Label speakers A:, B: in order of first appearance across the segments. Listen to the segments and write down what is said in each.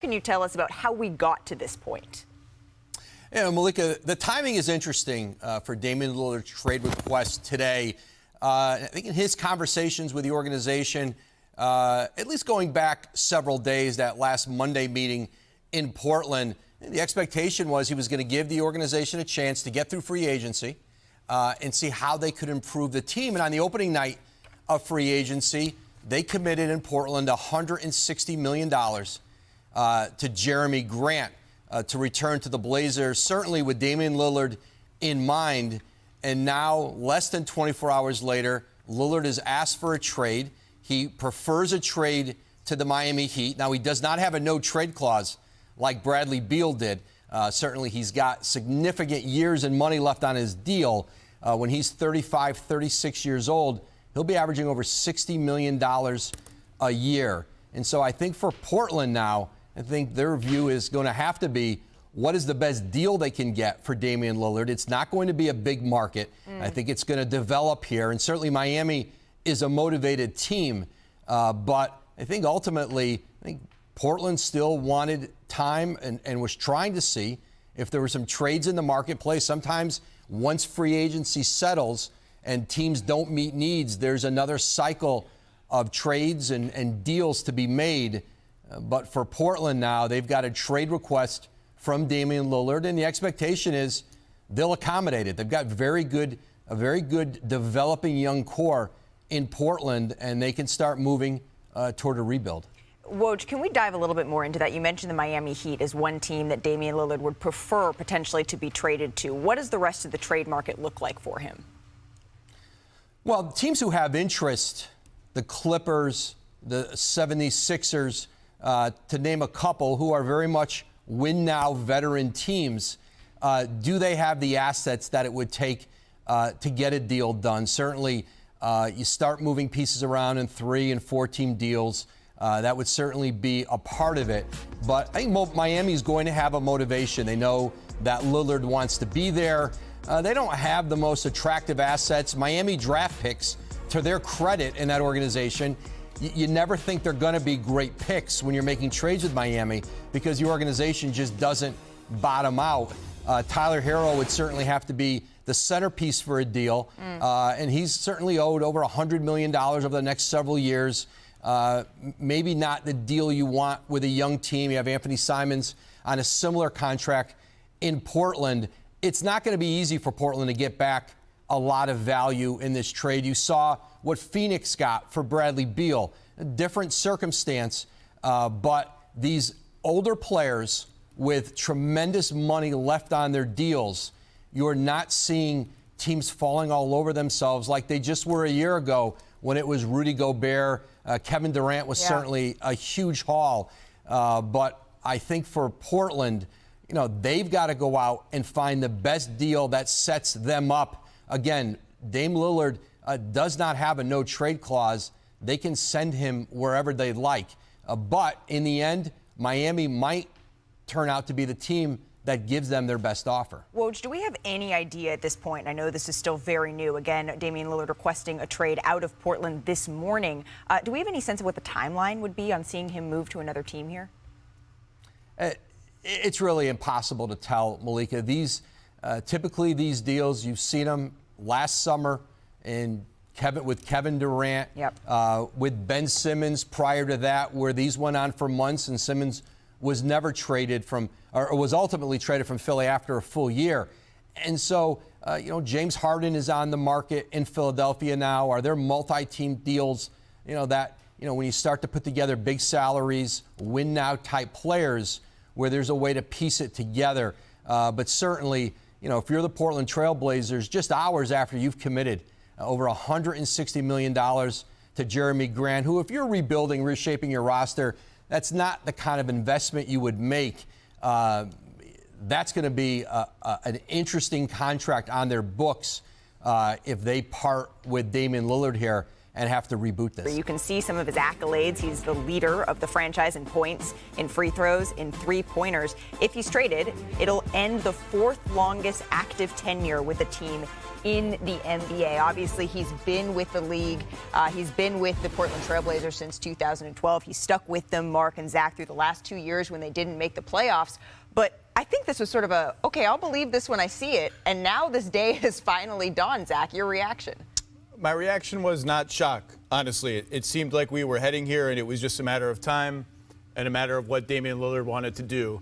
A: Can you tell us about how we got to this point?
B: Yeah, Malika, the timing is interesting for Damian Lillard's trade request today. I think in his conversations with the organization, at least going back several days, that last Monday meeting in Portland, the expectation was he was going to give the organization a chance to get through free agency and see how they could improve the team. And on the opening night of free agency, they committed in Portland $160 million to Jeremy Grant to return to the Blazers, certainly with Damian Lillard in mind. And now, less than 24 hours later, Lillard has asked for a trade. He prefers a trade to the Miami Heat. Now, he does not have a no-trade clause like Bradley Beal did. Certainly, he's got significant years and money left on his deal. When he's 35, 36 years old, he'll be averaging over $60 million a year. And so I think for Portland now, I think their view is going to have to be, what is the best deal they can get for Damian Lillard? It's not going to be a big market. I think it's going to develop here. And certainly Miami is a motivated team. But I think ultimately, Portland still wanted time and was trying to see if there were some trades in the marketplace. Sometimes once free agency settles and teams don't meet needs, there's another cycle of trades and deals to be made. But for Portland now, they've got a trade request from Damian Lillard, and the expectation is they'll accommodate it. They've got a very good developing young core in Portland, and they can start moving toward a rebuild.
A: Woj, can we dive a little bit more into that? You mentioned the Miami Heat as one team that Damian Lillard would prefer potentially to be traded to. What does the rest of the trade market look like for him?
B: Well, teams who have interest, the Clippers, the 76ers, to name a couple, who are very much win-now veteran teams, do they have the assets that it would take to get a deal done? Certainly, you start moving pieces around in 3- and 4-team deals. That would certainly be a part of it. But I think Miami is going to have a motivation. They know that Lillard wants to be there. They don't have the most attractive assets. Miami draft picks, to their credit in that organization, you never think they're going to be great picks when you're making trades with Miami because your organization just doesn't bottom out. Tyler Herro would certainly have to be the centerpiece for a deal, and he's certainly owed over $100 million over the next several years. Maybe not the deal you want with a young team. You have Anthony Simons on a similar contract in Portland. It's not going to be easy for Portland to get back a lot of value in this trade. You saw what Phoenix got for Bradley Beal. A different circumstance, but these older players with tremendous money left on their deals, you're not seeing teams falling all over themselves like they just were a year ago when it was Rudy Gobert. Kevin Durant was certainly a huge haul. But I think for Portland, they've got to go out and find the best deal that sets them up. Again, Dame Lillard does not have a no-trade clause. They can send him wherever they like. But in the end, Miami might turn out to be the team that gives them their best offer.
A: Woj, do we have any idea at this point? I know this is still very new. Again, Damian Lillard requesting a trade out of Portland this morning. Do we have any sense of what the timeline would be on seeing him move to another team here?
B: It's really impossible to tell, Malika. Typically these deals, you've seen them last summer with Kevin Durant, with Ben Simmons prior to that, where these went on for months, and Simmons was never traded or was ultimately traded from Philly after a full year. And so, James Harden is on the market in Philadelphia now. Are there multi-team deals, that when you start to put together big salaries, win-now type players, where there's a way to piece it together? But certainly, if you're the Portland trailblazers, just hours after you've committed over $160 million to Jeremy Grant, who, if you're rebuilding, reshaping your roster, that's not the kind of investment you would make. That's going to be an interesting contract on their books if they part with Damian Lillard here. and have to reboot this.
A: You can see some of his accolades. He's the leader of the franchise in points, in free throws, in three-pointers. If he's traded, it'll end the fourth longest active tenure with a team in the NBA. Obviously, he's been with the league. He's been with the Portland Trailblazers since 2012. He's stuck with them, Mark and Zach, through the last 2 years when they didn't make the playoffs. But I think this was sort of a, okay, I'll believe this when I see it. And now this day has finally dawned. Zach, your reaction?
C: My reaction was not shock, honestly. It seemed like we were heading here, and it was just a matter of time and a matter of what Damian Lillard wanted to do.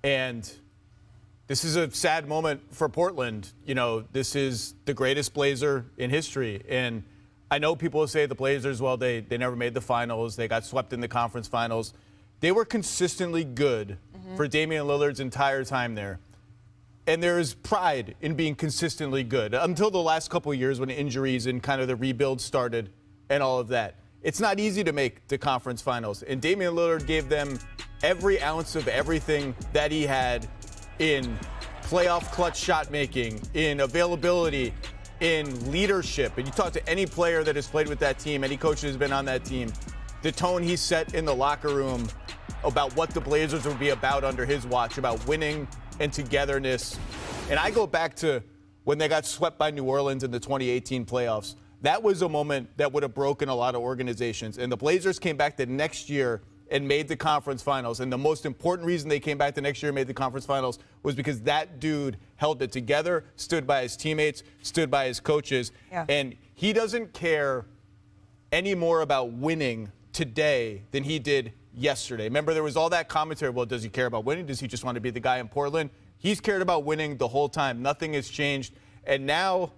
C: And this is a sad moment for Portland. You know, this is the greatest Blazer in history. And I know people will say the Blazers, well, they never made the finals. They got swept in the conference finals. They were consistently good for Damian Lillard's entire time there. And there is pride in being consistently good until the last couple of years when injuries and kind of the rebuild started and all of that. It's not easy to make the conference finals. And Damian Lillard gave them every ounce of everything that he had in playoff clutch shot making, in availability, in leadership. And you talk to any player that has played with that team, any coach that has been on that team, the tone he set in the locker room about what the Blazers would be about under his watch, about winning and togetherness. And I go back to when they got swept by New Orleans in the 2018 playoffs. That was a moment that would have broken a lot of organizations. And the Blazers came back the next year and made the conference finals. And the most important reason they came back the next year and made the conference finals was because that dude held it together, stood by his teammates, stood by his coaches.
A: Yeah.
C: And he doesn't care any more about winning today than he did yesterday. Remember, there was all that commentary. Well, does he care about winning? Does he just want to be the guy in Portland? He's cared about winning the whole time. Nothing has changed. And now,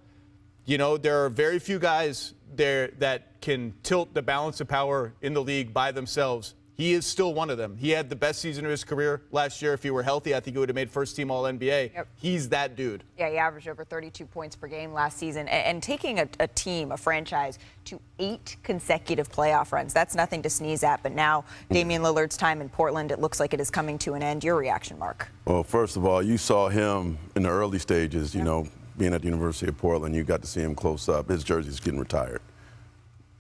C: you know, there are very few guys there that can tilt the balance of power in the league by themselves. He is still one of them. He had the best season of his career last year. If he were healthy, I think he would have made first team All-NBA.
A: Yep.
C: He's that dude.
A: Yeah, he averaged over 32 points per game last season. And taking a team, a franchise, to 8 consecutive playoff runs, that's nothing to sneeze at. But now, Damian Lillard's time in Portland, it looks like it is coming to an end. Your reaction, Mark?
D: Well, first of all, you saw him in the early stages, you know, being at the University of Portland. You got to see him close up. His jersey's getting retired.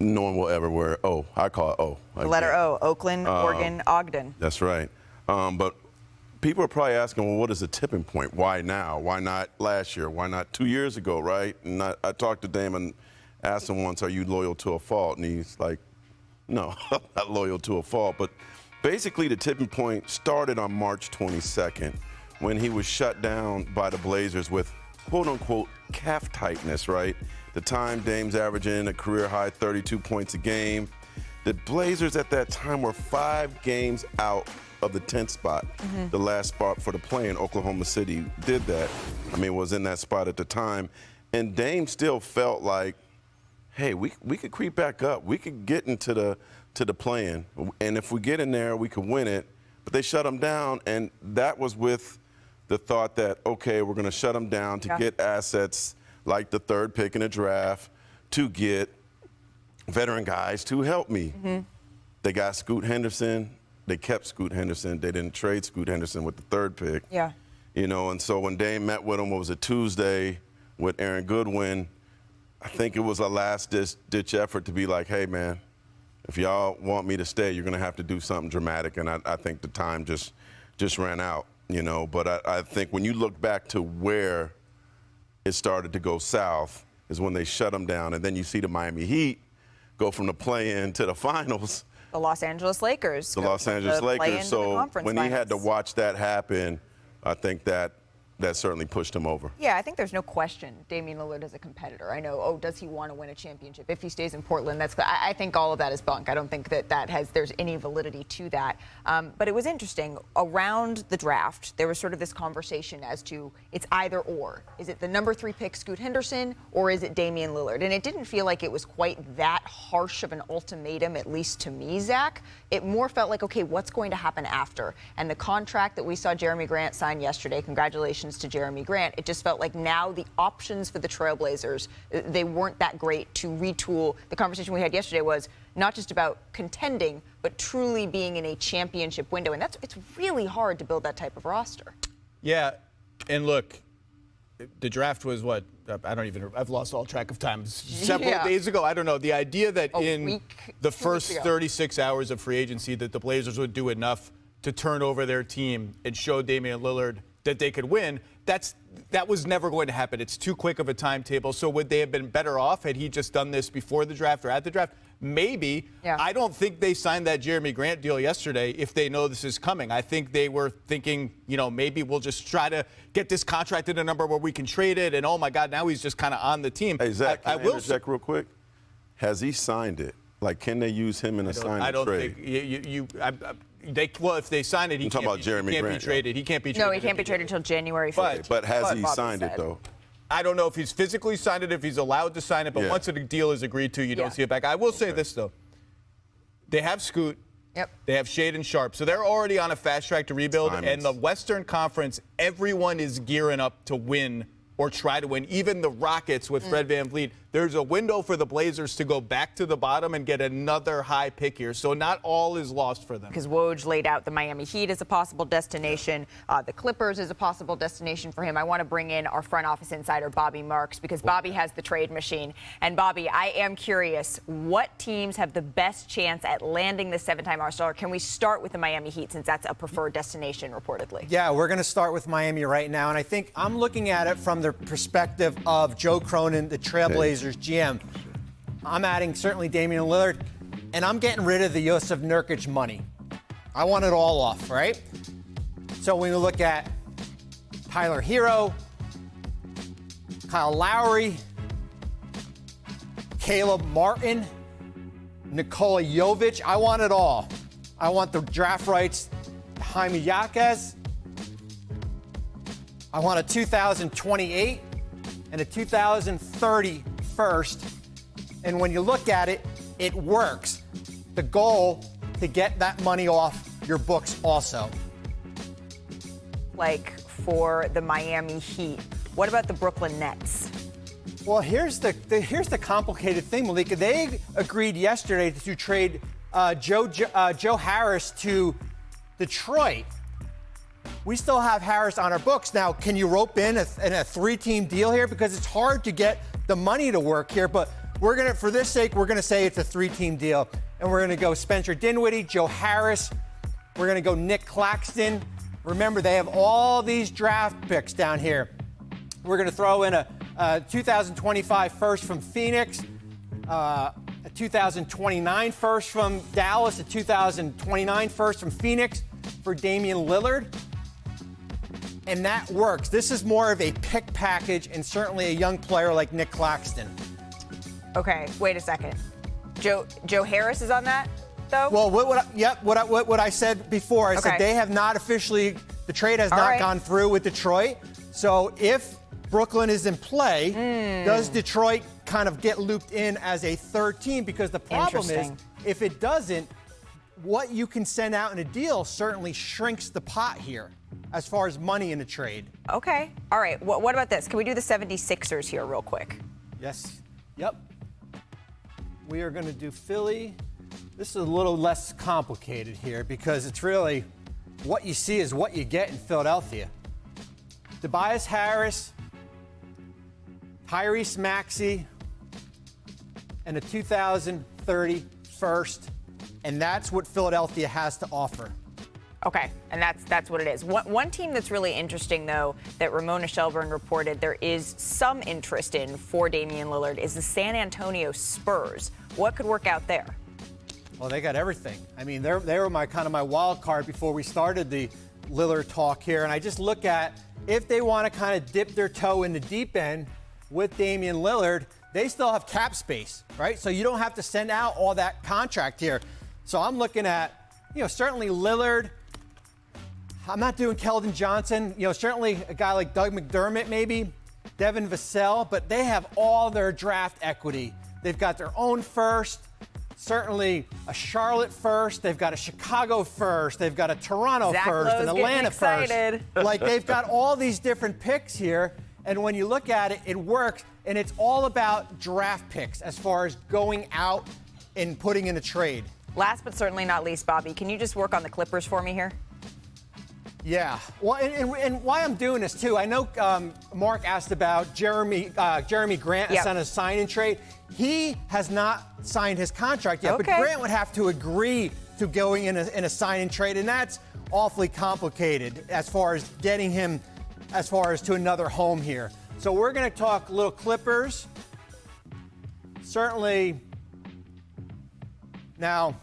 D: No one will ever wear O. I call it O.
A: The letter O, Oakland, Oregon, Ogden.
D: That's right. But people are probably asking, well, what is the tipping point? Why now? Why not last year? Why not 2 years ago, right? And I talked to Damon, asked him once, are you loyal to a fault? And he's like, no, I'm not loyal to a fault. But basically the tipping point started on March 22nd when he was shut down by the Blazers with quote-unquote calf tightness, right? The time Dame's averaging a career-high 32 points a game. The Blazers at that time were 5 games out of the 10th spot. The last spot for the play-in, Oklahoma City did that. I mean, was in that spot at the time. And Dame still felt like, hey, we could creep back up. We could get into the play-in. And if we get in there, we could win it. But they shut him down, and that was with the thought that, okay, we're going to shut him down to get assets like the 3rd pick in the draft, to get veteran guys to help me. They got Scoot Henderson. They kept Scoot Henderson. They didn't trade Scoot Henderson with the 3rd pick.
A: Yeah.
D: You know, and so when Dame met with him, what was it, Tuesday, with Aaron Goodwin, I think it was a last-ditch effort to be like, hey, man, if y'all want me to stay, you're going to have to do something dramatic. And I think the time just ran out, you know. But I think when you look back to where it started to go south is when they shut him down. And then you see the Miami Heat go from the play-in to the finals.
A: The Los Angeles Lakers.
D: The Los Angeles Lakers. So when he had to
A: finals.
D: watch that happen, I think that certainly pushed him over.
A: Yeah, I think there's no question Damian Lillard is a competitor. I know, does he want to win a championship? If he stays in Portland, I think all of that is bunk. I don't think there's any validity to that. But it was interesting. Around the draft, there was sort of this conversation as to it's either or. Is it the number 3 pick, Scoot Henderson, or is it Damian Lillard? And it didn't feel like it was quite that harsh of an ultimatum, at least to me, Zach. It more felt like, okay, what's going to happen after? And the contract that we saw Jeremy Grant sign yesterday, congratulations to Jeremy Grant, it just felt like now the options for the Trailblazers, they weren't that great to retool. The conversation we had yesterday was not just about contending, but truly being in a championship window. And it's really hard to build that type of roster.
C: Yeah, and look, the draft was what? I've lost all track of time. Several
A: Yeah.
C: days ago. I don't know. The idea that in
A: week,
C: the
A: 2
C: first
A: weeks ago.
C: 36 hours of free agency that the Blazers would do enough to turn over their team and show Damian Lillard that they could win, that was never going to happen. It's too quick of a timetable. So would they have been better off had he just done this before the draft or at the draft? Maybe.
A: Yeah.
C: I don't think they signed that Jeremy Grant deal yesterday if they know this is coming. I think they were thinking, maybe we'll just try to get this contract at a number where we can trade it. And, oh, my God, now he's just kind of on the team.
D: Hey, Zach,
C: I
D: can I
C: will
D: interject real quick? Has he signed it? Like, can they use him in a sign
C: I
D: and
C: don't
D: trade?
C: think if they sign it, he
D: talking about Jeremy
C: can't
D: Grant,
C: be traded. He can't be traded.
A: No, he can't be traded until January 15th.
D: But has he
A: Bobby
D: signed it,
A: said.
D: though?
C: I don't know if he's physically signed it, if he's allowed to sign it, but
D: Yeah.
C: once a deal is agreed to, you don't
A: Yeah.
C: see it back. I will say this, though. They have Scoot.
A: Yep.
C: They have Shade and Sharp. So they're already on a fast track to rebuild.
D: Simons.
C: And the Western Conference, everyone is gearing up to win or try to win. Even the Rockets with Fred VanVleet. There's a window for the Blazers to go back to the bottom and get another high pick here. So not all is lost for them.
A: Because Woj laid out the Miami Heat as a possible destination. The Clippers is a possible destination for him. I want to bring in our front office insider, Bobby Marks, because Bobby has the trade machine. And, Bobby, I am curious, what teams have the best chance at landing the 7-time All-Star? Can we start with the Miami Heat, since that's a preferred destination, reportedly?
E: Yeah, we're going to start with Miami right now. And I think I'm looking at it from the perspective of Joe Cronin, the Trailblazers GM. I'm adding certainly Damian Lillard, and I'm getting rid of the Yusuf Nurkic money. I want it all off, right? So when we look at Tyler Hero, Kyle Lowry, Caleb Martin, Nikola Jovic, I want it all. I want the draft rights to Jaime Jaquez. I want a 2028 and a 2030 first. And when you look at it, it works. The goal to get that money off your books also.
A: Like for the Miami Heat. What about the Brooklyn Nets?
E: Well, here's the complicated thing, Malika. They agreed yesterday to trade Joe Harris to Detroit. We still have Harris on our books. Now, can you rope in a 3-team deal here? Because it's hard to get the money to work here, but for this sake, we're gonna say it's a 3-team deal. And we're gonna go Spencer Dinwiddie, Joe Harris. We're gonna go Nick Claxton. Remember, they have all these draft picks down here. We're gonna throw in a 2025 first from Phoenix, a 2029 first from Dallas, a 2029 first from Phoenix for Damian Lillard. And that works. This is more of a pick package and certainly a young player like Nick Claxton.
A: Okay, wait a second. Joe Harris is on that, though?
E: Well, what I said before, I said they have not officially, the trade has not gone through with Detroit. So if Brooklyn is in play, does Detroit kind of get looped in as a third team? Because the problem is, if it doesn't, what you can send out in a deal certainly shrinks the pot here as far as money in a trade.
A: Okay. All right. What about this? Can we do the 76ers here real quick?
E: Yes. Yep. We are going to do Philly. This is a little less complicated here because it's really what you see is what you get in Philadelphia. Tobias Harris, Tyrese Maxey, and a 2030 first. And that's what Philadelphia has to offer.
A: Okay, and that's what it is. One team that's really interesting, though, that Ramona Shelburne reported there is some interest in for Damian Lillard is the San Antonio Spurs. What could work out there?
E: Well, they got everything. I mean, they were my wild card before we started the Lillard talk here. And I just look at if they want to kind of dip their toe in the deep end with Damian Lillard, they still have cap space, right? So you don't have to send out all that contract here. So I'm looking at, certainly Lillard. I'm not doing Keldon Johnson. Certainly a guy like Doug McDermott, maybe Devin Vassell, but they have all their draft equity. They've got their own first, certainly a Charlotte first. They've got a Chicago first. They've got a Toronto first, an Atlanta first. Like they've got all these different picks here. And when you look at it, it works. And it's all about draft picks as far as going out and putting in a trade.
A: Last but certainly not least, Bobby, can you just work on the Clippers for me here?
E: Yeah. Well, and why I'm doing this too, I know Mark asked about Jeremy Grant on a sign-in trade. He has not signed his contract yet, but Grant would have to agree to going in a sign-in trade, and that's awfully complicated as far as getting him to another home here. So we're going to talk little Clippers. Certainly. Now,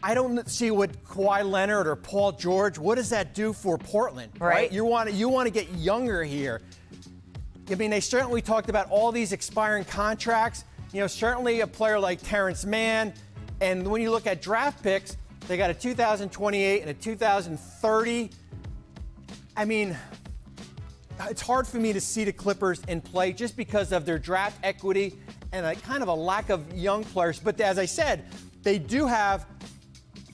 E: I don't see what Kawhi Leonard or Paul George, what does that do for Portland?
A: Right.
E: You want to get younger here. I mean, we talked about all these expiring contracts. You know, certainly a player like Terrence Mann. And when you look at draft picks, they got a 2028 and a 2030. I mean, it's hard for me to see the Clippers in play just because of their draft equity and a kind of a lack of young players. But as I said, they do have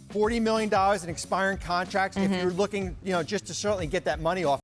E: $40 million in expiring contracts if you're looking, just to certainly get that money off.